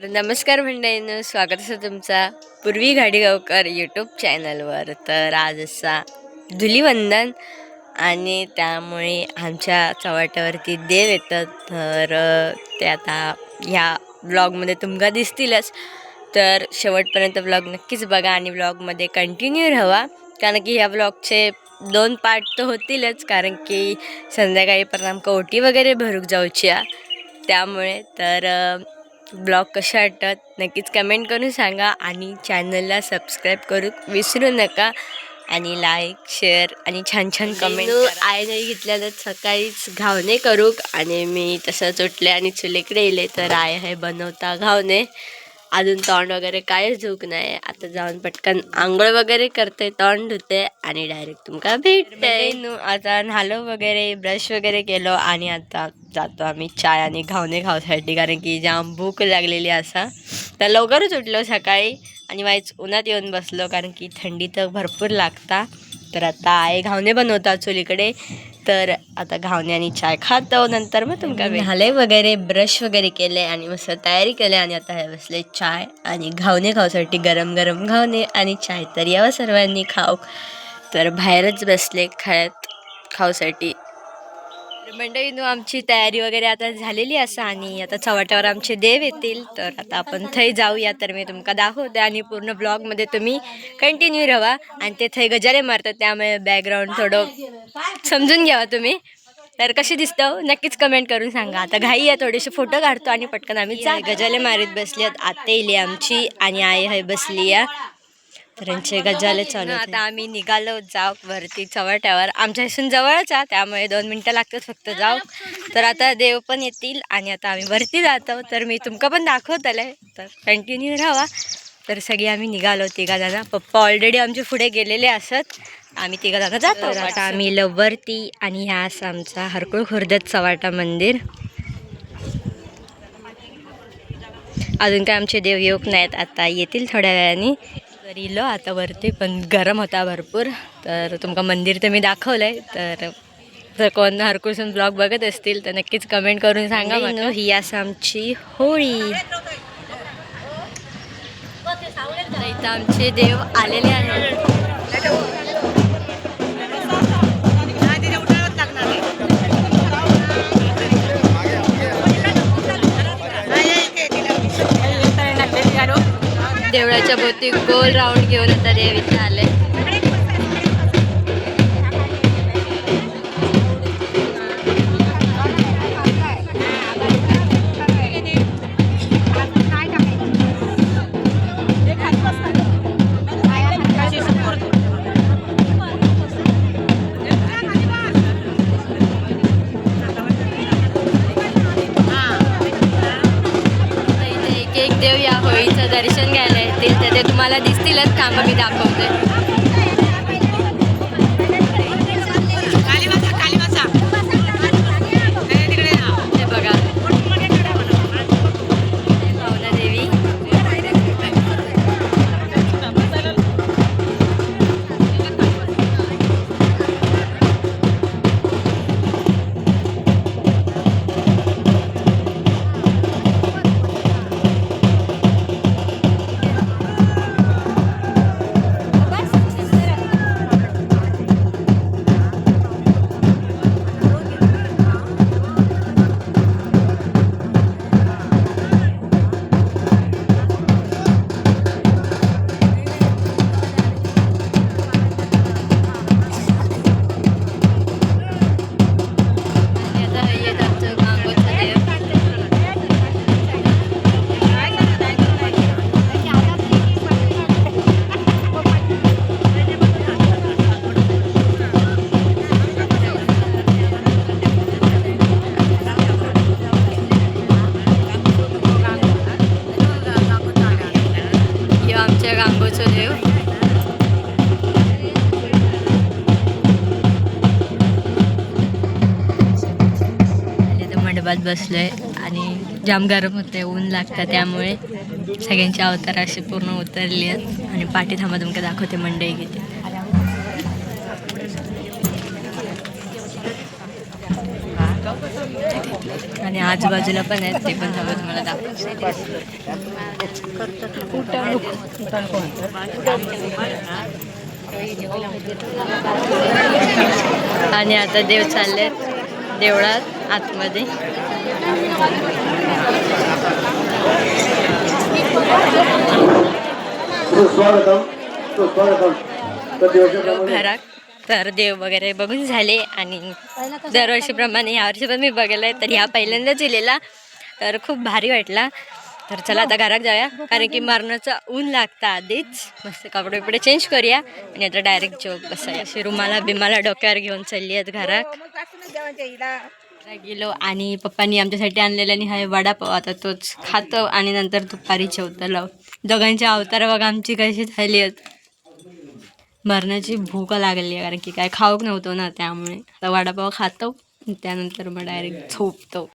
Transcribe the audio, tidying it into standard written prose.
नमस्कार मंडळींनो, स्वागत आहे तुमचा पूर्वी घाडीगावकर यूट्यूब चॅनलवर. तर आज असा धुलीवंदन आणि त्यामुळे आमच्या चव्हाट्यावरती देव येतात. तर ते आता ह्या ब्लॉगमध्ये तुमका दिसतीलच. तर शेवटपर्यंत ब्लॉग नक्कीच बघा आणि ब्लॉगमध्ये कंटिन्यू राहा, कारण की ह्या ब्लॉगचे 2 पार्ट तर होतीलच, कारण की संध्याकाळी पण आमका ओटी वगैरे भरूक जाऊची त्यामुळे. तर ब्लॉग कशा वाटतात नक्कीच कमेंट करून सांगा आणि चॅनलला सबस्क्राईब करू विसरू नका आणि लाईक शेअर आणि छान छान कमेंट. आय नाही घेतल्या तर सकाळीच घावणे करूक आणि मी तसंच उठले आणि चुलीकडे येले. तर आय हे बनवता घावणे, अजून तोंड वगैरे काहीच धुक नाही. आता जाऊन पटकन आंघोळ वगैरे करते, तोंड धुते आणि डायरेक्ट तुमका भेटते. आता न्हालो वगैरे, ब्रश वगैरे केलो आणि आता जातो आम्ही चाय आणि घावणे खाऊसाठी, कारण की जाम भूक लागलेली असा. तर लवकरच उठलो सकाळी आणि वाईच उन्हात येऊन बसलो, कारण की थंडी तर भरपूर लागता. तर आता आहे घावणे बनवता चुलीकडे. तर आता घावणे आणि चाय खातो, नंतर मग तुमका झाले वगैरे, ब्रश वगैरे केले आणि मस्त तयारी केली आणि आता हे बसले चाय आणि घावणे खाऊसाठी. गरम गरम घावणे आणि चाय. तर यावं सर्वांनी खाऊ. तर बाहेरच बसले खाऊसाठी. मंडळींनो, आमची तयारी वगैरे आता झालेली असा आणि आता चव्हाट्यावर आमचे देव येतील. तर आता आपण थंय जाऊया. तर मी तुमका दाखवते आणि पूर्ण ब्लॉगमध्ये तुम्ही कंटिन्यू राहा. आणि ते थंय गजारे मारतात, त्यामुळे बॅकग्राऊंड थोडं समजून घ्यावा तुम्ही. तर कशी दिसतं नक्कीच कमेंट करून सांगा. आता घाई आहे, थोडेसे फोटो काढतो आणि पटकन आम्ही गजाले मारीत बसली आहेत. आत्या येईल आमची आणि आई आहे बसली या. तर यांचे गजाले चालू. आता आम्ही निघालो जाऊ वरती चव्हाट्यावर. आमच्या इथून जवळच आहे, त्यामुळे 2 मिनटं लागतात फक्त जाऊ. तर आता देव पण येतील आणि आता आम्ही वरती जातो. तर मी तुमका पण दाखवतले, तर कंटिन्यू राहा. तर सगळी आम्ही निघालो 3 जण. पप्पा ऑलरेडी आमचे पुढे गेलेले असत, आम्ही 3 जण जातो. आता आम्ही लवरती आणि ह्या असं आमचा हरकुळ खुर्दत चव्हाटा मंदिर. अजून काय आमचे देव येऊक नाहीत, आता येतील थोड्या वेळाने. तर इलो आता वरती, पण गरम होता भरपूर. तर तुमका मंदिर तर मी दाखवलंय. तर कोण हरकुळसून ब्लॉग बघत असतील तर नक्कीच कमेंट करून सांगा. ही असं आमची होळी. इथं आमचे देव आलेले आहेत. देवळाच्या भोवती गोल राऊंड घेऊन आता देव इथे आले. एक देव या होळीचं दर्शन घ्यायला येतील, तर ते तुम्हाला दिसतीलच. थांबा मी दाखवते. हे बघा, भावना देवी. आमच्या गांगोचं देव. मंडपात बसलोय आणि जाम गरम होते, ऊन लागतं, त्यामुळे सगळ्यांची अवतार अशी पूर्ण उतरली आहेत. आणि पाठी थांबा तुमका दाखवते मंडई किती. आणि आजूबाजूला पण आहेत, ते पण हवं तुम्हाला दाखवते. आणि आता देव चाललेत देवळात आतमध्ये. घरात तर देव वगैरे बघून झाले आणि दरवर्षीप्रमाणे ह्या वर्षी पण मी बघायला तर ह्या पहिल्यांदाच दिलेला, तर खूप भारी वाटला. तर चला आता घरात जाऊया, कारण की मरणाचं ऊन लागतं आधीच. मस्त कपडे बिपडे चेंज करूया आणि आता डायरेक्ट जेव बसाय. अशी रुमाला बिमाला डोक्यावर घेऊन चालली आहेत घरात. गेलो आणि पप्पांनी आमच्यासाठी आणलेला आणि हा वडापाव, आता तोच खातो आणि नंतर दुपारी जेवतो. दोघांची अवतार बघा आमची कशी झाली आहेत. मरणाची भूक लागली आहे, कारण की काय खाऊक नव्हतं ना, त्यामुळे आता वडापाव खातो त्यानंतर मग डायरेक्ट झोपतो.